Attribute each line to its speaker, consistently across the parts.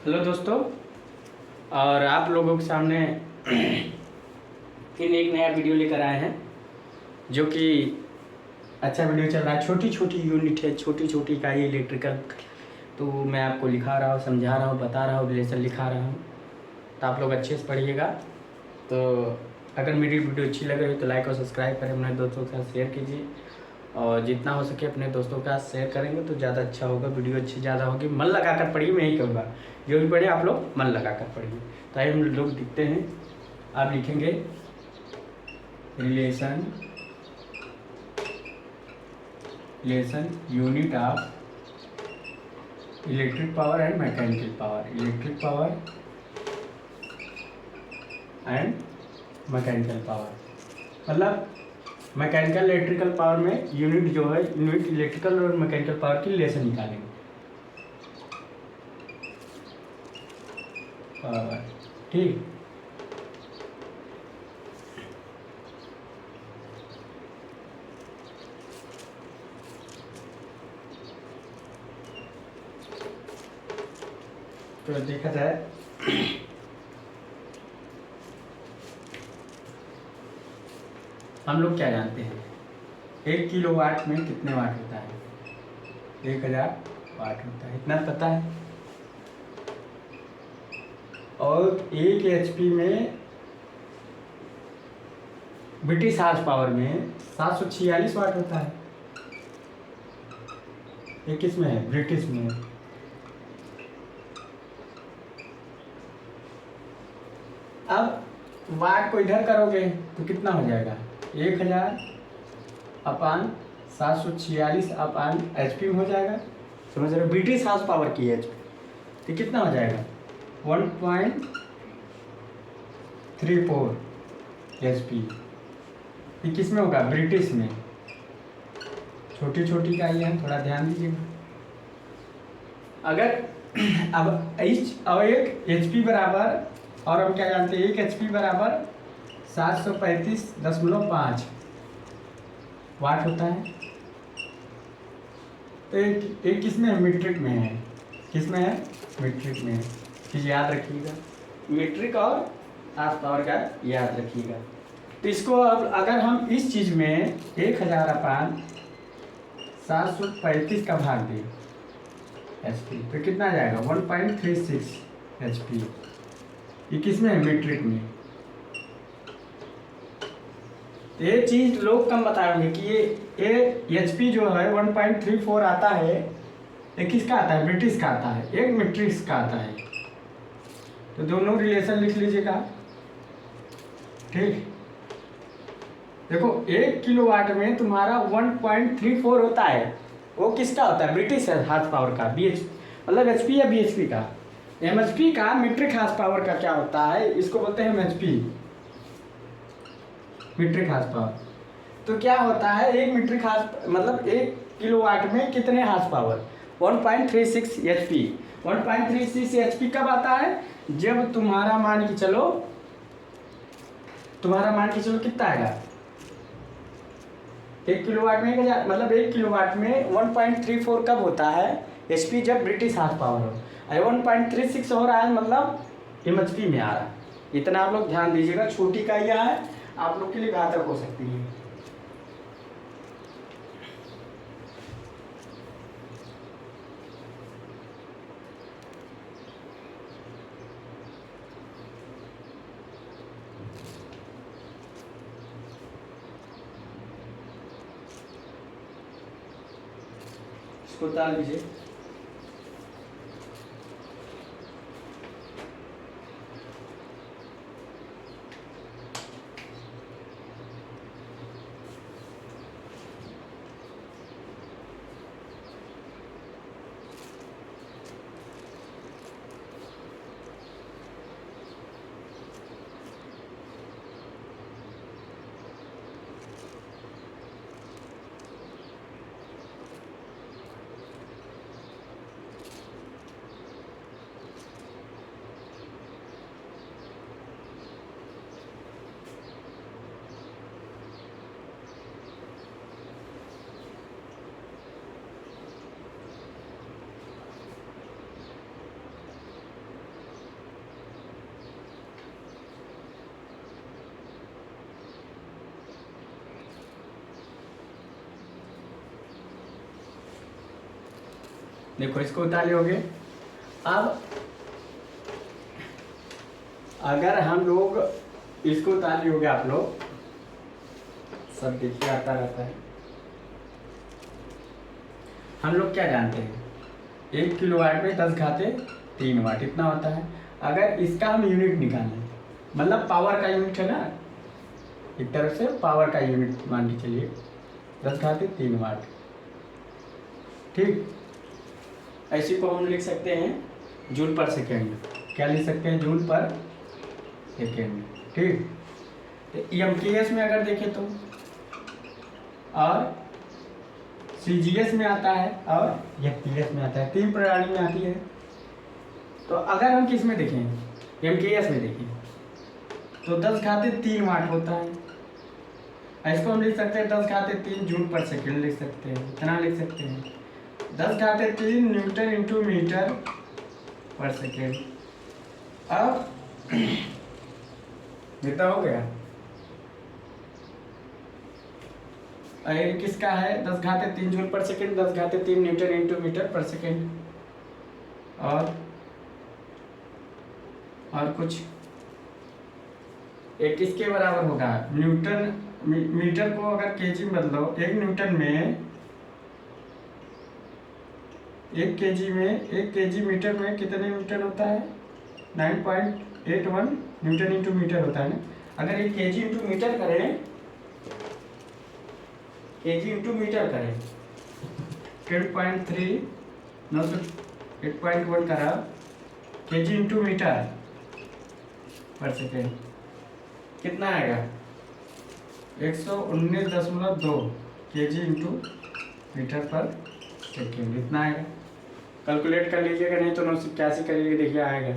Speaker 1: Hello दोस्तों। और आप लोगों के सामने फिर एक नया वीडियो लेकर आए हैं जो कि अच्छा वीडियो चल रहा है। छोटी छोटी यूनिट है, छोटी छोटी इकाई इलेक्ट्रिकल। तो मैं आपको लिखा रहा हूँ, समझा रहा हूँ, बता रहा हूँ, रिलेशन लिखा रहा हूँ, तो आप लोग अच्छे से पढ़िएगा। तो अगर मेरी वीडियो अच्छी लग रही है तो लाइक और सब्सक्राइब करें, अपने दोस्तों के साथ शेयर कीजिए और जितना हो सके अपने दोस्तों का शेयर करेंगे तो ज़्यादा अच्छा होगा, वीडियो अच्छी ज़्यादा होगी। मन लगा कर पढ़िए, मैं ही कहूँगा, जो भी पढ़े आप लोग मन लगा कर पढ़िए। तो आइए हम लोग दिखते हैं। आप लिखेंगे relation unit of electric power and mechanical power, electric power and mechanical power. मतलब मैकेनिकल इलेक्ट्रिकल पावर में यूनिट जो है, यूनिट इलेक्ट्रिकल और मैकेनिकल पावर की रिलेशन निकालेंगे। पावर, ठीक। तो देखा जाए हम लोग क्या जानते हैं, 1 किलोवाट में कितने वाट होता है? 1000 वाट होता है, इतना पता है। और 1 HP में, ब्रिटिश हार्स पावर में 746 वाट होता है। ये किस में है? ब्रिटिश में। अब वाट को इधर करोगे तो कितना हो जाएगा? 1000 अपान 746 अपान HP हो जाएगा। समझ रहे हो? ब्रिटिश हाउस पावर की HP तो कितना हो जाएगा? 1.34 HP। ये किस में होगा? ब्रिटिश में। छोटी छोटी का ये है, थोड़ा ध्यान दीजिएगा। अगर अब एक HP बराबर, और हम क्या जानते हैं, 1 HP बराबर 735.5 वाट होता है। तो एक किस में है? मीट्रिक में है। किस में है? मीट्रिक में है। चीज़ याद रखिएगा, मीट्रिक और हार्स पावर का याद रखिएगा। तो इसको अब अगर हम इस चीज़ में 1000 अपान 735 का भाग दें HP तो कितना आ जाएगा? 1.36 HP। ये किस में है? मीट्रिक में। ये चीज़ लोग कम बताएंगे कि ये HP जो है 1.34 आता है, ये किसका आता है? ब्रिटिश का आता है, एक मीट्रिक का आता है। तो दोनों रिलेशन लिख लीजिएगा, ठीक। देखो 1 किलोवाट में तुम्हारा 1.34 होता है, वो किसका होता है? ब्रिटिश हार्स पावर का, BH मतलब HP या BHP का। MHP का, मीट्रिक हार्स पावर का क्या होता है, इसको बोलते हैं MHP, मीट्रिक हार्स पावर। तो क्या होता है, एक मीट्रिक हार्स मतलब 1 किलोवाट में कितने हार्स पावर? 1.36 HP। 1.36 HP कब आता है? जब तुम्हारा मान के चलो कितना आएगा? 1 किलोवाट में 1000, मतलब 1 किलोवाट में 1.34 कब होता है? HP जब ब्रिटिश हार्स पावर हो। 1.36 हो रहा है मतलब MHP में आ रहा है। इतना आप लोग ध्यान दीजिएगा, छोटी इकाइयाँ है, आप लोग के लिए घातक हो सकती है। इसको उतार लीजिए। देखो इसको उतार लोगे। अब अगर हम लोग इसको उतार लोगे, आप लोग सब देखिए आता रहता है। हम लोग क्या जानते हैं, 1 किलोवाट में 10 घाते 3 वाट इतना होता है। अगर इसका हम यूनिट निकालें, मतलब पावर का यूनिट है ना, एक तरफ से पावर का यूनिट मान के चलिए 10 घाते 3 वाट। ठीक, ऐसी को हम लिख सकते हैं जूल पर सेकेंड। क्या लिख सकते हैं, जूल पर सेकेंड। ठीक, तो एमकेएस में अगर देखें तो, और सीजीएस में आता है और एफपीएस में आता है, 3 प्रणाली में आती है। तो अगर हम किस में देखें, एमकेएस में देखें तो 10 घाते 3 वाट होता है। इसको हम लिख सकते हैं 10 घाते 3 जूल पर सेकेंड लिख सकते हैं। इतना लिख सकते हैं 10 घाते 3 न्यूटन इंटू मीटर पर सेकेंड। अब कितना हो गया, ये किसका है, 10 घाते 3 जूल पर सेकेंड, 10 घाते 3 न्यूटन इंटू मीटर पर सेकेंड। और कुछ एक किसके बराबर होगा, न्यूटन मीटर को अगर केजी में बदलो, 1 न्यूटन में 1 केजी मीटर में कितने न्यूटन होता है, 9.81 न्यूटन इंटू मीटर होता है ना। अगर ये केजी इंटू मीटर करें, केजी इंटू मीटर करें 10.3 8.1 करा केजी इंटू मीटर पर सेकेंड, कितना आएगा 119.2 केजी इंटू मीटर पर सेकेंड, इतना आएगा। कैलकुलेट कर लीजिएगा, नहीं तो 981 करिएगा, देखिए आएगा।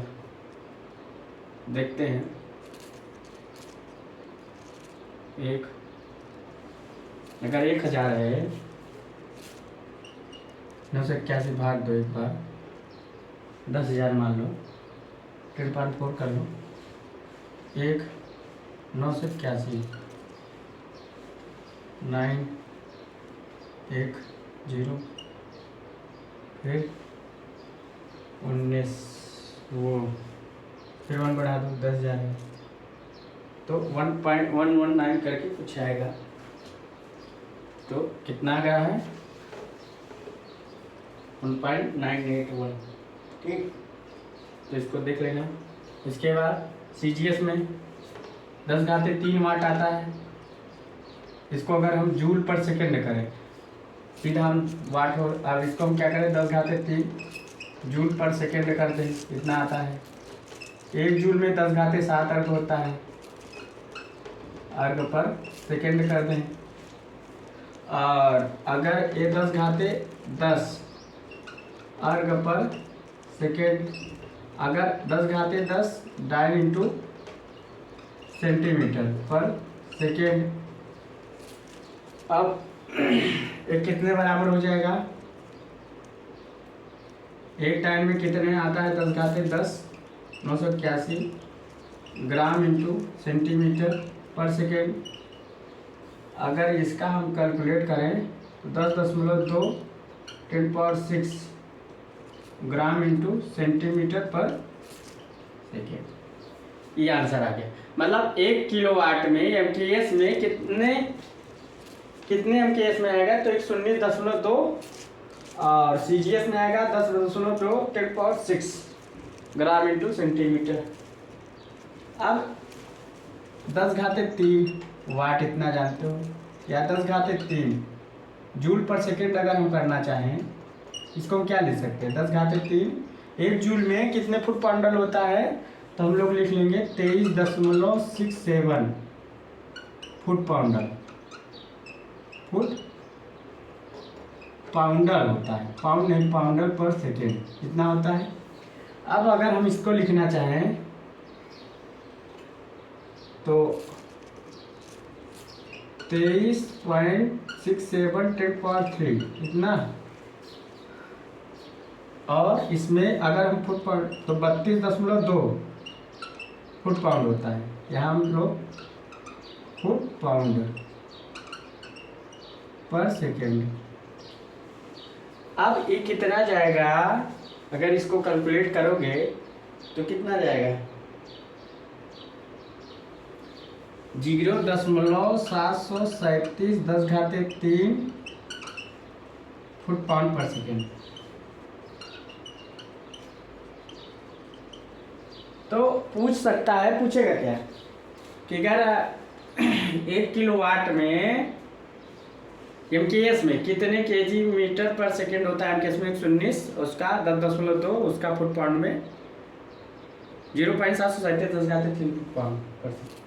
Speaker 1: देखते हैं, अगर 1000 है, 981 भाग 2 एक बार, 10,000 मान लो, 3.4 कर लो, 981 9 1 0 फिर 19, वो फिर 1 बढ़ा दो, 10,000 है तो 1.119 करके कुछ आएगा। तो कितना आ गया है 1.981। ठीक, तो इसको देख लेना। इसके बाद सीजीएस में 10 घाते 3 वाट आता है। इसको अगर हम जूल पर सेकेंड करें, सीधा हम वाट हो, अब इसको हम क्या करें 10 घाते 3 जूल पर सेकेंड कर दें, इतना आता है। 1 जूल में 10 घाते 7 अर्घ होता है, अर्घ पर सेकेंड कर दें। और अगर ये 10 घाते 10 अर्घ पर सेकेंड, अगर 10 घाते 10 डायल इंटू सेंटीमीटर पर सेकेंड। अब एक कितने बराबर हो जाएगा, एक टाइम में कितने आता है 10 घाते 10 981 ग्राम इंटू सेंटीमीटर पर सेकेंड। अगर इसका हम कैलकुलेट करें तो 10.2 10⁻6 ग्राम इंटू सेंटीमीटर पर सेकेंड, ये आंसर आ गया। मतलब 1 किलोवाट में एमकेएस में कितने एमकेएस में आएगा, तो 119.2 और सीजीएस में आएगा 10.2 10⁻6 ग्राम इंटू सेंटीमीटर। अब 10 घाते 3 वाट इतना जानते हो, या 10 घाते 3 जूल पर सेकेंड अगर हम करना चाहें, इसको हम क्या लिख सकते हैं 10 घाते 3, 1 जूल में कितने फुट पाउंडल होता है, तो हम लोग लिख लेंगे 23.67 फुट पाउंडल। फुट पाउंडल होता है, पाउंड नहीं, पाउंडल पर सेकेंड इतना होता है। अब अगर हम इसको लिखना चाहें तो 23.67 10⁻3 इतना, और इसमें अगर हम फुट पाउंड तो 32.2 फुट पाउंड होता है। यहाँ हम लोग फुट पाउंड पर सेकेंड। अब ये कितना जाएगा, अगर इसको कैलकुलेट करोगे तो कितना जाएगा, 0.737 10⁻³ फुट पाउंड पर सेकेंड। तो पूछ सकता है, पूछेगा क्या कि अगर 1 किलोवाट में एमकेएस में कितने केजी मीटर पर सेकेंड होता है, एमकेएस में 119, उसका 10.2, उसका फुट पाउंड में 0.737 10⁻³ फुट पाउंड पर सेकेंड।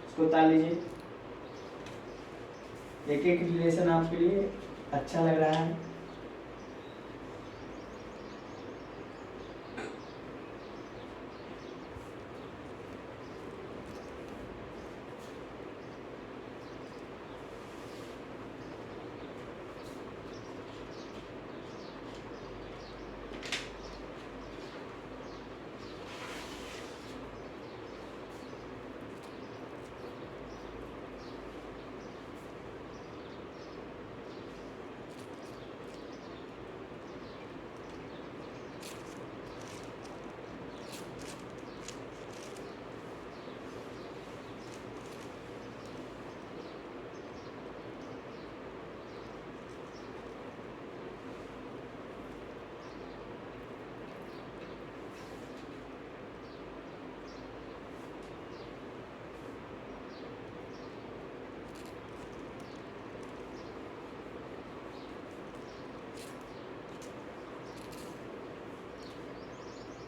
Speaker 1: इसको उतार लीजिए। एक एक रिलेशन आपके लिए अच्छा लग रहा है।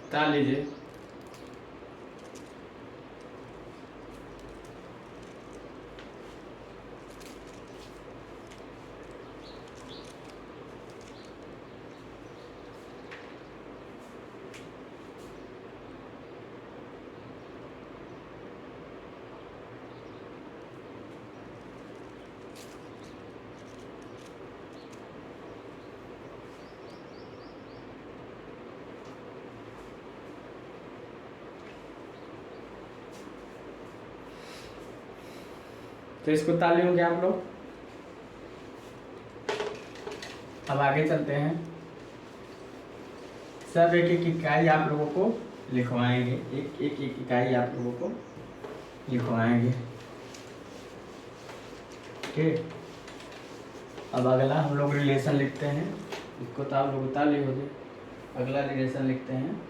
Speaker 1: उतार लीजिए। तो इसको ताले होंगे आप लोग। अब आगे चलते हैं। सब एक एक इकाई आप लोगों को लिखवाएंगे, एक एक इकाई आप लोगों को लिखवाएंगे। ठीक, अब अगला हम लोग रिलेशन लिखते हैं। इसको तो आप लोग उतार लिए होंगे। अगला रिलेशन लिखते हैं।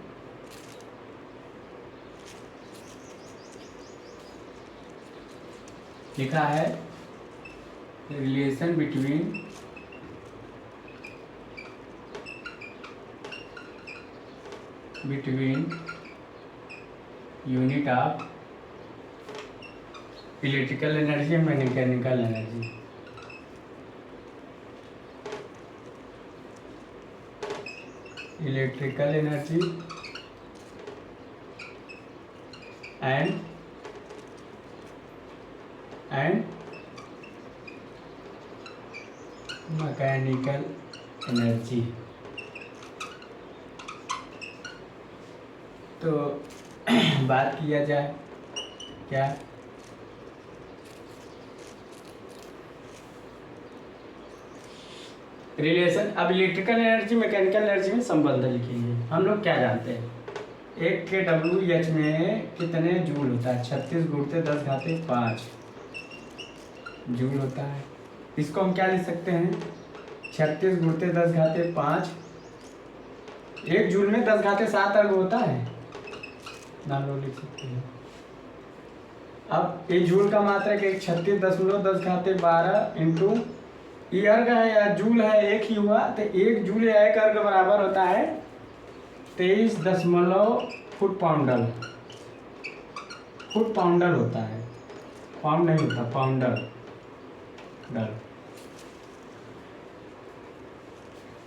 Speaker 1: लिखा है relation between unit of electrical energy and mechanical energy. Electrical energy and mechanical energy. तो बात किया जाए क्या, रिलेशन। अब इलेक्ट्रिकल एनर्जी मैकेनिकल एनर्जी में संबंध लिखेंगे। हम लोग क्या जानते हैं, 1 kWh में कितने जूल होता है, 36 × 10⁻5 जूल होता है। इसको हम क्या लिख सकते हैं, 36 × 10⁻5, 1 जूल में 10⁻7 अर्ग होता है ना, लोग लिख सकते हैं। अब ये जूल का मात्रक 36.1012 इंटू ये अर्ग है या जूल है, एक ही हुआ, तो 1 जूल या 1 अर्ग बराबर होता है 23 फुट पाउंडल। फुट पाउंडल होता है, पाउंड नहीं होता, पाउंडल।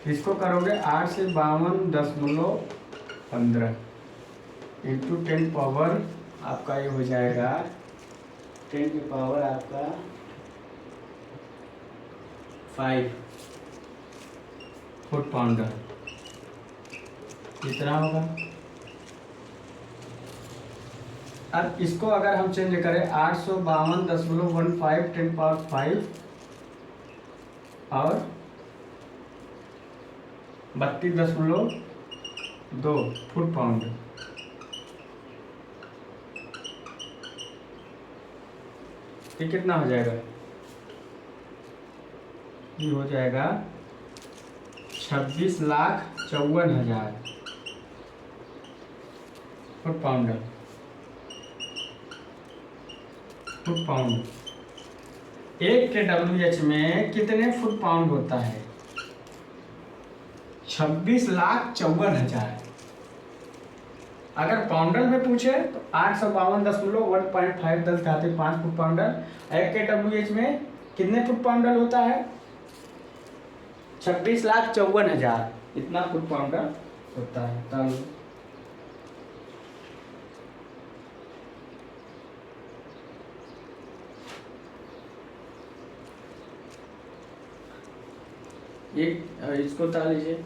Speaker 1: इसको करोगे 8 से 52.15 इंटू 10 पावर आपका ये हो जाएगा 10 की पावर आपका 5 फुट पाउंडर। कितना होगा। अब इसको अगर हम चेंज करें 852.15 10 पावर 5 और 32.2 फुट पाउंड। ये कितना हो जाएगा? ये हो जाएगा 26,54,000 फुट पाउंड। फुट पाउंड एक के WH में कितने फुट पाउंड होता है? 26,54,000। अगर पाउंडर में पूछे तो 852.1.5 फुट पाउंडर। एक के WH में कितने फुट पाउंडर होता है? 26,54,000 इतना फुट पाउंडर होता है। तब इसको उतार लीजिए।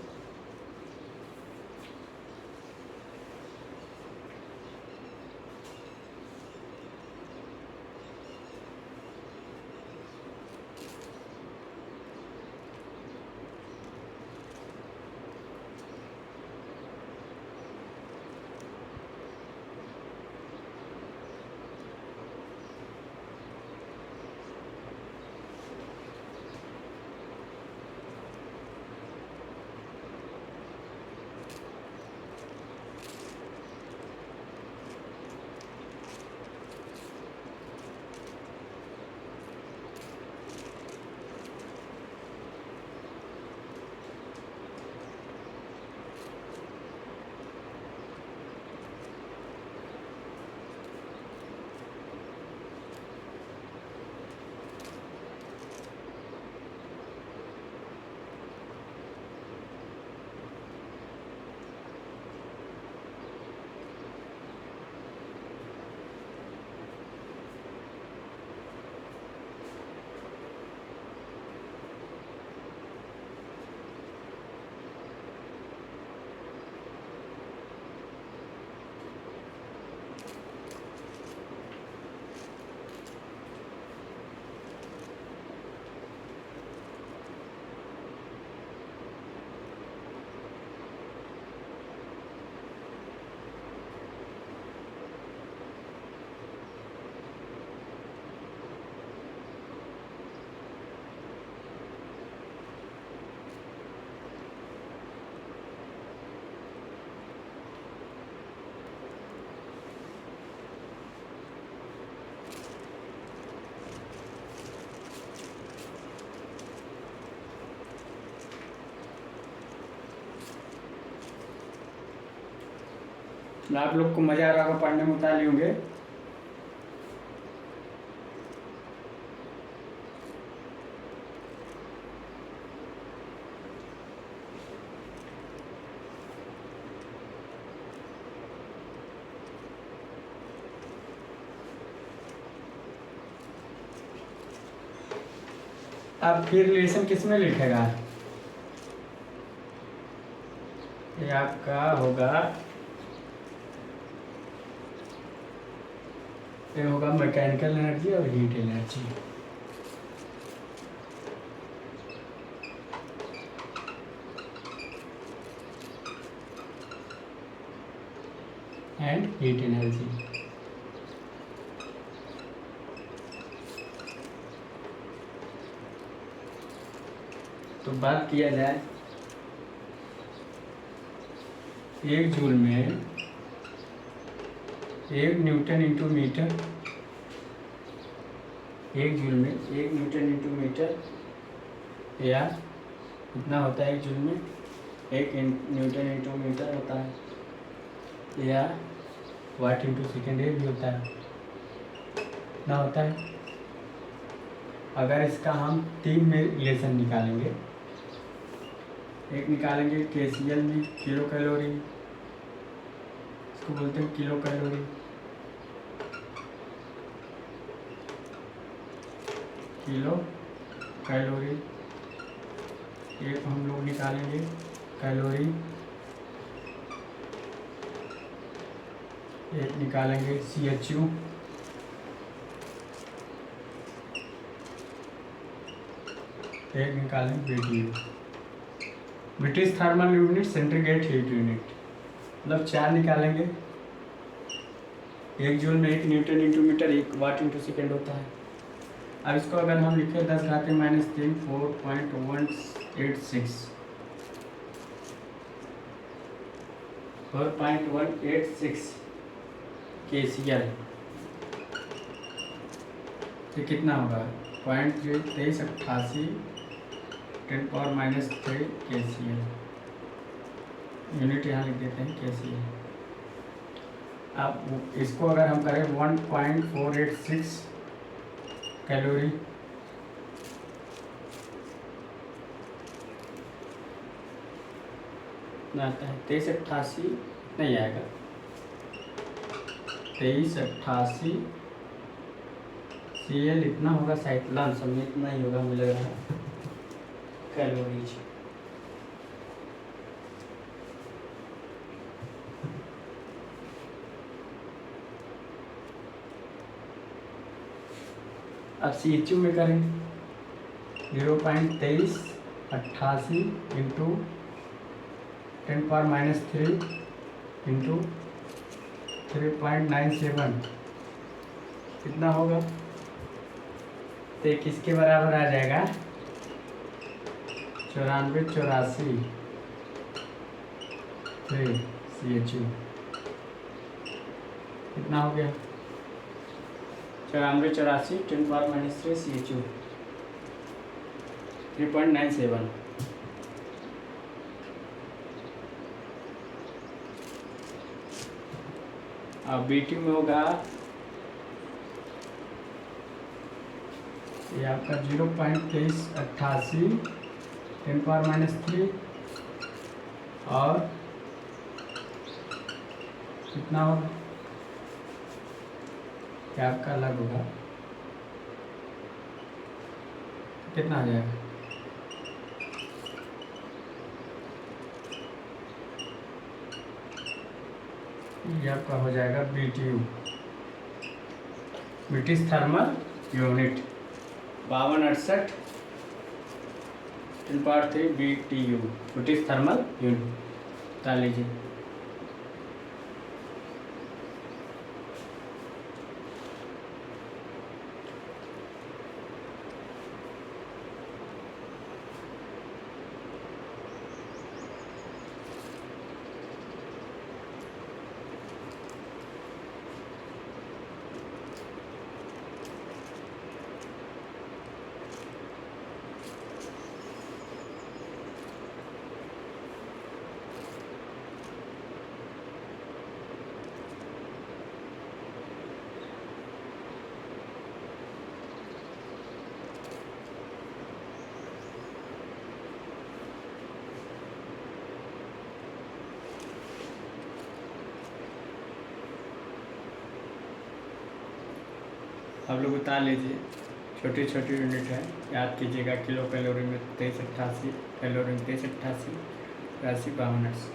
Speaker 1: आप लोग को मजा आ रहा होगा पढ़ने में, उतार लिए होंगे। अब फिर रिलेशन किस में लिखेगा? ये आपका होगा, ये होगा मैकेनिकल एनर्जी और heat energy. And heat energy. तो बात किया जाए 1 जूल में 1 न्यूटन इंटू मीटर, 1 जूल में 1 न्यूटन इंटू मीटर, या इतना होता है 1 जूल में 1 न्यूटन इंटू मीटर होता है, या वाट इंटू सेकेंड भी होता है, ना होता है। अगर इसका हम 3 में रिलेशन निकालेंगे, एक निकालेंगे KCl में किलो कैलोरी, इसको बोलते हैं किलो कैलोरी। Kilo calorie. एक हम लोग निकालेंगे कैलोरी, एक निकालेंगे CHU, एक निकालेंगे BTU। British thermal unit, centigrade heat unit, मतलब 4 निकालेंगे। 1 जूल में 1 newton into metre 1 watt into second होता है। अब इसको अगर हम लिखें 10⁻³ 4.186 4.186 KCl, तो कितना होगा 0.2388 10⁻³ KCl। यूनिट यहाँ लिख देते हैं KCl। अब इसको अगर हम करें 1.486 कैलोरी, आता है 2388 नहीं आएगा, 2388 CL इतना होगा शायद, लमसम में इतना ही होगा मुझे लग रहा है कैलोरीज। अब CHU में करें 0.2388 इंटू 10⁻³ इंटू 3.97 कितना होगा, तो किसके बराबर आ जाएगा 9484 CHU कितना हो गया 9484 10⁻³ CHU 3.97। अब BT में होगा ये आपका 0.2388 10⁻³ और कितना होगा, क्या आपका अलग होगा, कितना आ जाएगा ये आपका हो जाएगा BTU, British thermal unit 5268 10⁻³ BTU British thermal unit डाल लीजिए। आप लोग उतार लीजिए, छोटी छोटी यूनिट है, याद कीजिएगा। किलो कैलोरी में 2388, कैलोरी में 2388, 82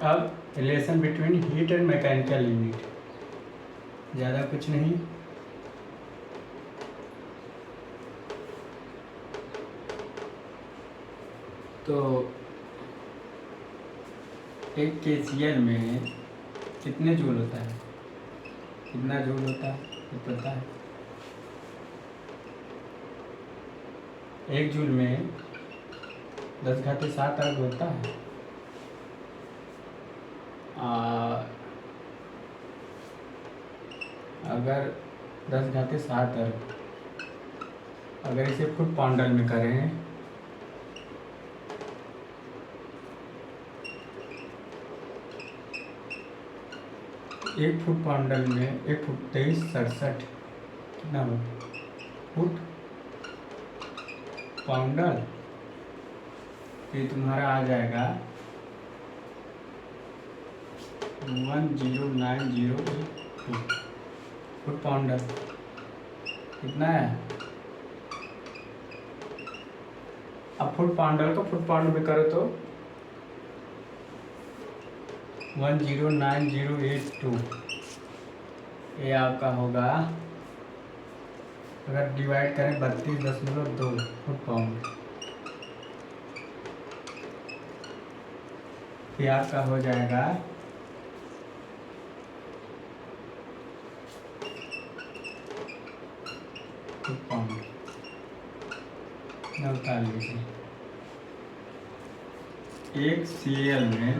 Speaker 1: अब relation between heat and mechanical unit, ज़्यादा कुछ नहीं। तो एक KCl में कितने जूल होता है, कितना जूल होता है ये पता है? 1 जूल में 10⁻⁷ अर्ग होता है। अगर 10⁻⁷ अर्ग, अगर इसे फुट पाउंडर में करें, एक फुट पाउंडर में 1 फुट 2367 कितना हो फुट पाउंडर, फिर तुम्हारा आ जाएगा 10908 फुट पाउंडर। कितना है? अब फुट पाउंडर को फुट पाउंड में करो तो 10908 ये आपका होगा, अगर डिवाइड करें 32.2 फुट पाउंड, फिर आपका हो जाएगा फुट पाउंड 49। एक Cl में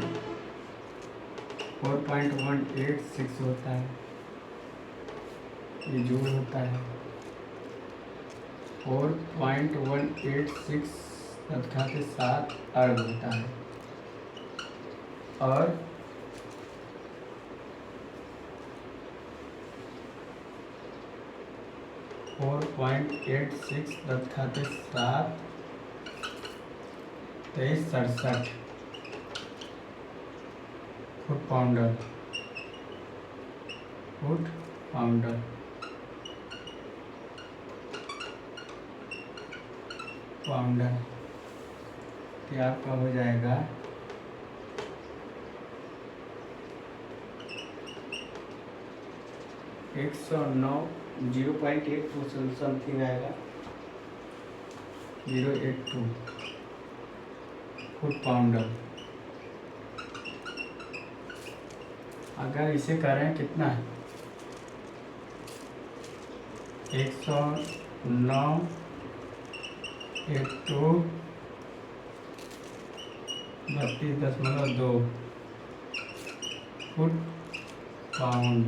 Speaker 1: 4.186 होता है, ये जूल होता है। 4.186 10⁻⁷ अर्ग होता है, और four 4.86 10⁻⁷ 2367 foot pounder, foot pounder. Pounder तो आपका हो जाएगा 109 0.82 समथिंग आएगा, 082 फुट पाउंडर। अगर इसे करें कितना, 109/2 32.2 फुट पाउंड।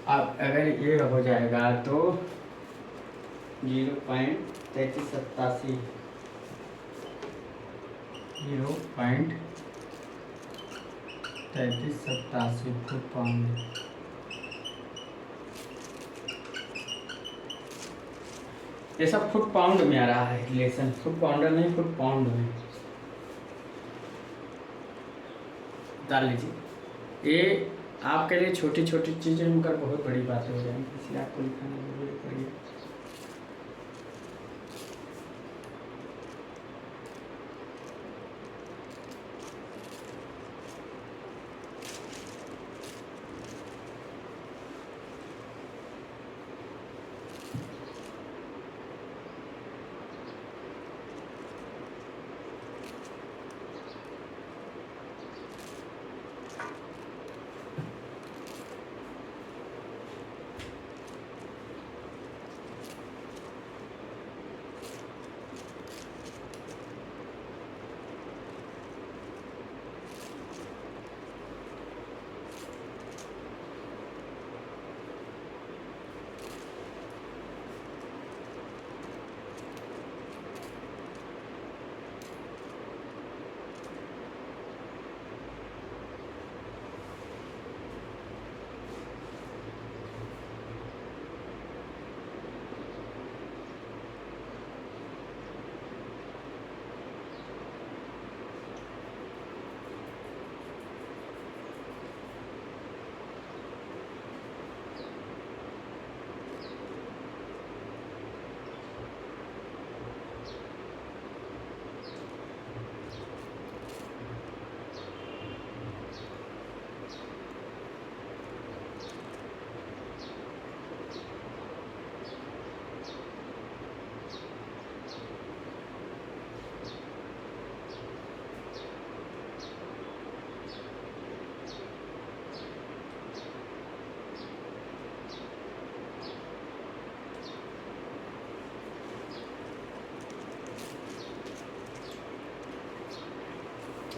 Speaker 1: अब अगर ये हो जाएगा तो 0.3387 0.3387 फुट पाउंड। ये सब फुट पाउंड में आ रहा है रिलेशन, फुट पाउंडर नहीं, फुट पाउंड में डाल लीजिए। ये आपके लिए छोटी छोटी चीज़ें मिलकर बहुत बड़ी बातें हो जाएंगी, इसलिए आपको लिखाना जरूरी पड़ेगा।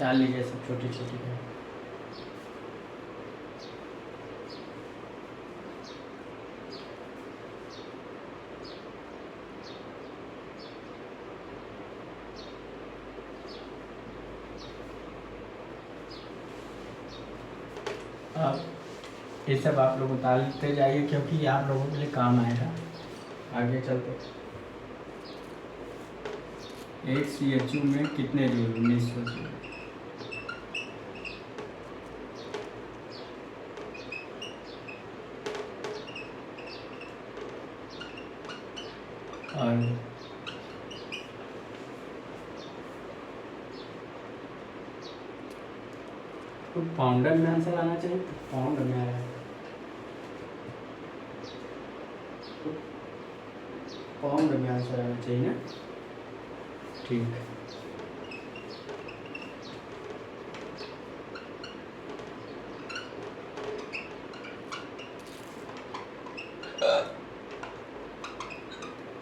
Speaker 1: डाल लीजिए सब छोटी छोटी है। अब ये सब आप लोग उतारते जाइए क्योंकि ये आप लोगों के लिए काम आएगा आगे चलते। एक CHU में कितने जूल? 1900 जूल। और तो पाउंडर में आंसर आना चाहिए, पाउंड में आया है। पाउंड में आंसर आना चाहिए ना, ठीक।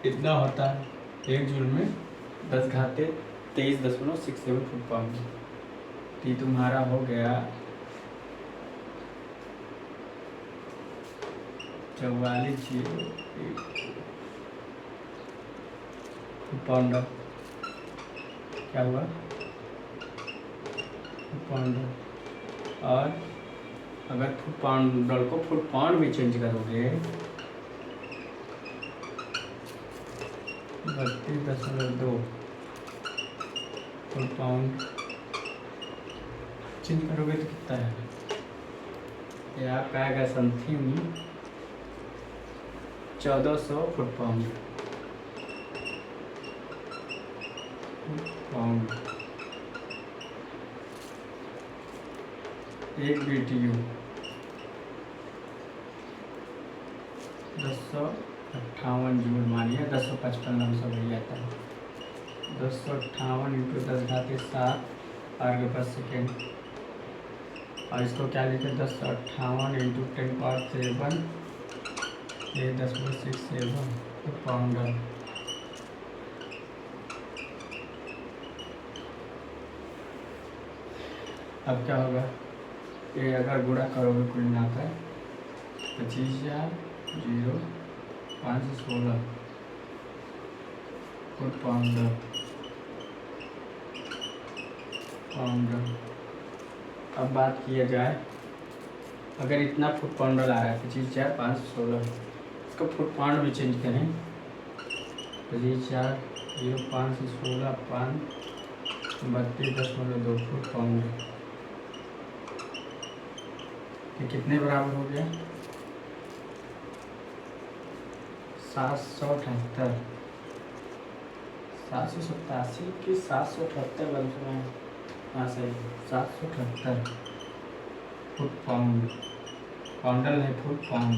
Speaker 1: कितना होता है 1 जूल में? 10⁻23.67 फुट पाउंड। तो तुम्हारा हो गया 44.01 फुट पाउंडर। क्या हुआ? Foot pounder. और अगर फुट पाउंडर को फुट पाउंड में चेंज करोगे 32.2 फुट पाउंड चेंज करोगे तो कितना है? ये आपका आएगा समथिंग 1400 फुट पाउंड। एक BTU 1058 जूल मानिए, 1055 900 हो जाता है। 1058 × 10⁻7 अर्ग पर सेकेंड। और इसको क्या लिखे? 1058 × 10⁻7 8.67 पाउंडर। अब क्या होगा? ये अगर गुणा करोगे कुल मिलाकर 25,00516 फुट पाउंडर। अब बात किया जाए, अगर इतना फुट पाउंडर आ रहा है 25,516, इसको फुट पाउंड में चेंज करें 25,00516 पान 32.2 फुट पाउंड। ये कितने बराबर हो गया? 778 787 कि 778 बन रहा है। हाँ सही, 778 फुट पाउंड। पाउंडर है फुट पाउंड।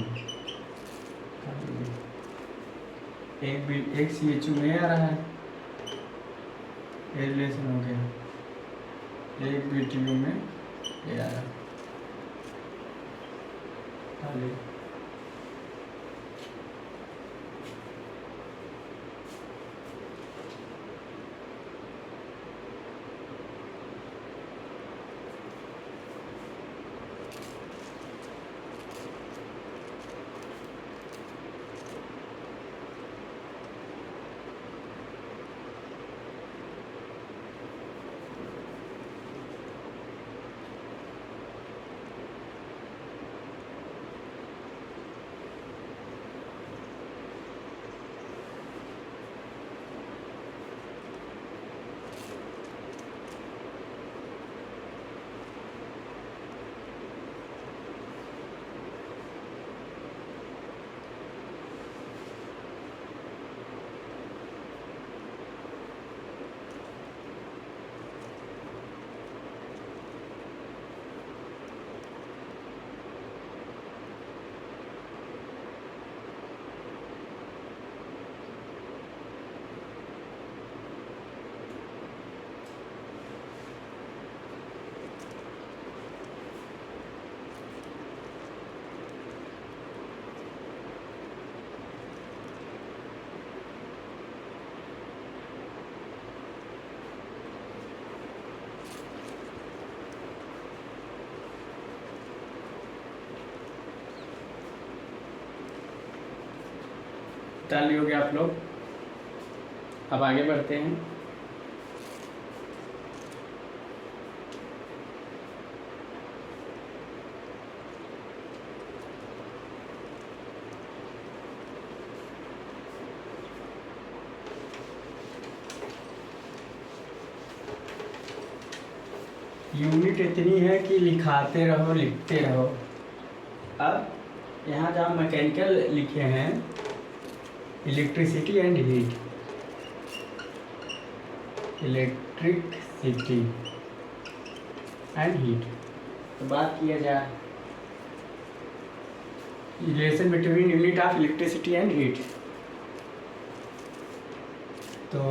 Speaker 1: एक CHU में आ रहा है, ये रिलेशन हो गया। एक BTU में ये आ रहा है। डाल लिए होगे आप लोग। अब आगे बढ़ते हैं। यूनिट इतनी है कि लिखाते रहो लिखते रहो। अब यहाँ जहाँ मैकेनिकल लिखे हैं, electricity and heat, electricity and heat, तो बात किया जाए relation between unit of electricity and heat. तो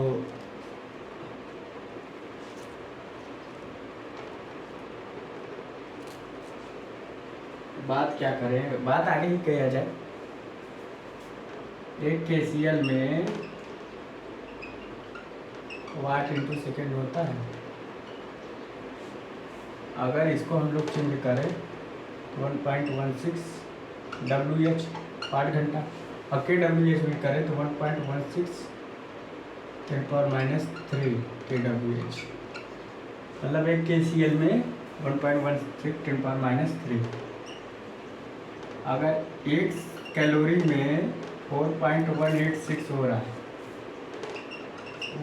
Speaker 1: बात क्या करें, बात आगे ही किया जाए। एक केसीएल में वाट इंटू सेकेंड होता है। अगर इसको हम लोग चेंज करें 1.16 WH वाट घंटा, और KWH में करें तो 1.16 10⁻³ KWH, मतलब एक KCL में 1.16 10⁻³। अगर एक कैलोरी में 4.186 हो रहा है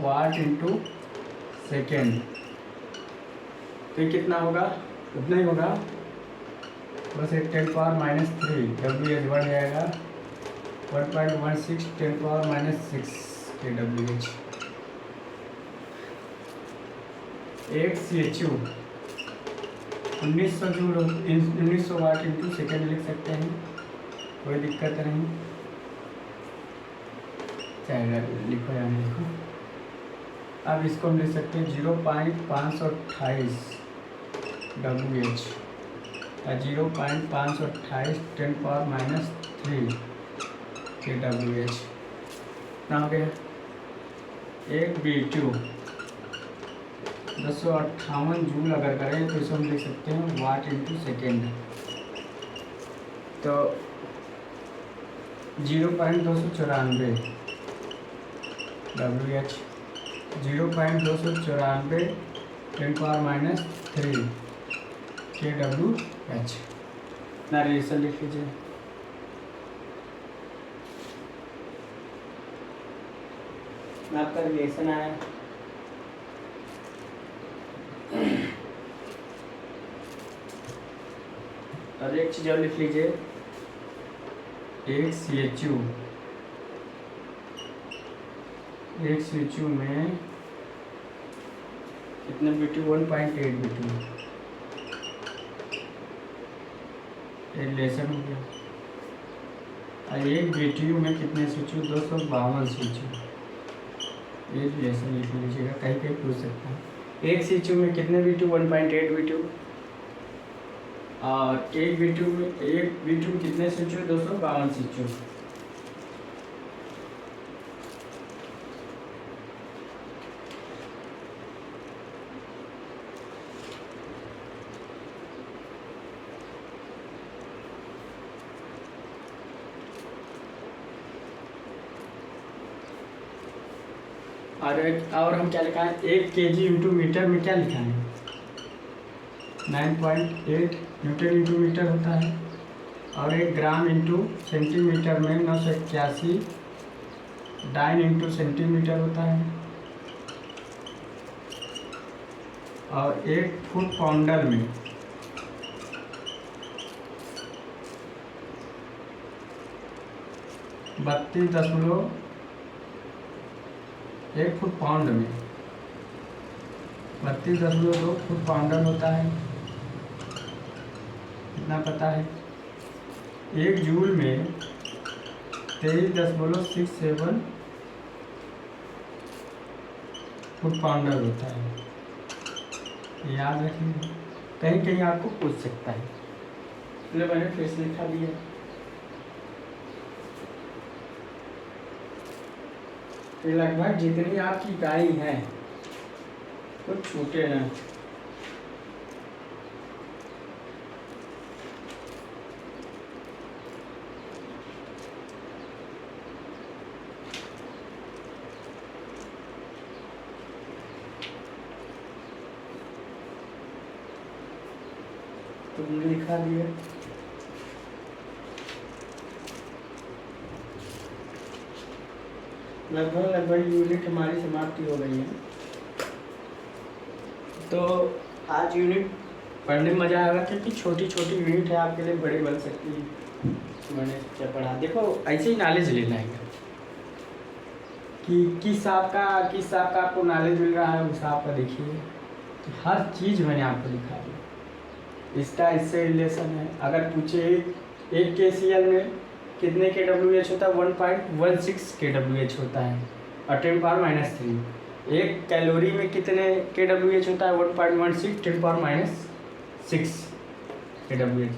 Speaker 1: वाट इंटू सेकेंड, तो ये कितना होगा, उतना ही होगा, बस एक 10⁻³ WH बढ़ जाएगा 1.16 10⁻⁶ KWH। एक CHU 1900 जूल 1900 वाट इंटू सेकेंड लिख सकते हैं, कोई दिक्कत नहीं, चाहे लिखो या नहीं लिखो। अब इसको हम लिख सकते हैं 0.528 WH या 0.528 10⁻³ KWH ना हो गया। एक BTU 258 जूल अगर करें तो इसे हम लिख सकते हैं वाट इंटू सेकेंड, तो 0.294 WH, 0.294 10⁻³ KWH ना रिलेशन लिख लीजिए। आपका रिलेशन आया। और एक चीज़ और लिख लीजिए, एक CHU में कितने BTU 1.8 BTU, एक रिलेशन हो गया। और एक BTU में कितने CHU 252 CHU, ये रिलेशन लिख लीजिएगा, कहीं कहीं पूछ सकता है। एक CHU में कितने BTU 1.8 BTU, और एक BTU में कितने CHU 252 CHU। और हम क्या लिखा है, 1 kg इंटू मीटर में क्या लिखा है 9.8 न्यूटन इंटू मीटर होता है, और 1 ग्राम इंटू सेंटीमीटर में 981 डाइन इंटू सेंटीमीटर होता है, और 1 फुट पाउंडर में 1 फुट पाउंड में 32.2 फुट पाउंडर होता है, इतना पता है। 1 जूल में 23.67 फुट पाउंडर होता है, याद रखिए, कहीं कहीं आपको पूछ सकता है, इसलिए मैंने फिर से लिखा दिया। लगभग जितनी आपकी इकाई है कुछ छूटे ना। हमने लिखा दिया। लगभग यूनिट हमारी समाप्ति हो गई है। तो आज यूनिट पढ़ने में मज़ा आएगा क्योंकि छोटी छोटी यूनिट है, आपके लिए बड़ी बन सकती है। मैंने क्या पढ़ा, देखो ऐसे ही नॉलेज लेना है कि किस हिसाब का आपको नॉलेज मिल रहा है, उस हिसाब का देखिए। हर चीज़ मैंने आपको दिखा दी, इसका इससे रिलेशन है। अगर पूछे एक KCl में कितने kWh होता है, 1.16 kWh होता है और 10⁻³ एक कैलोरी में कितने kWh होता है, 1.16 10⁻6 kWh।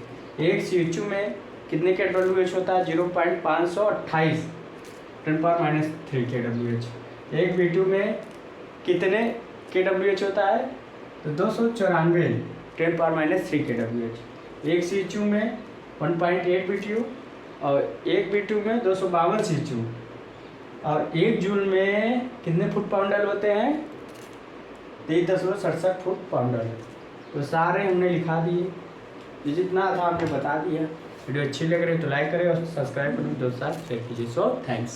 Speaker 1: एक CO2 में कितने kWh होता है, 0.528 10⁻³ kWh। एक B2 में कितने kWh होता है, तो 294 10⁻³ kWh। एक CO2 में 1.8 BTU और एक B2 में 252 CO2। और एक जूल में कितने फुट पाउंडर होते हैं, 3.67 फुट पाउंडर। तो सारे हमने लिखा दिए, जितना था हमने बता दिया। वीडियो अच्छी लग रही है तो लाइक करें और सब्सक्राइब करें, दोस्तों शेयर कीजिए। So thanks.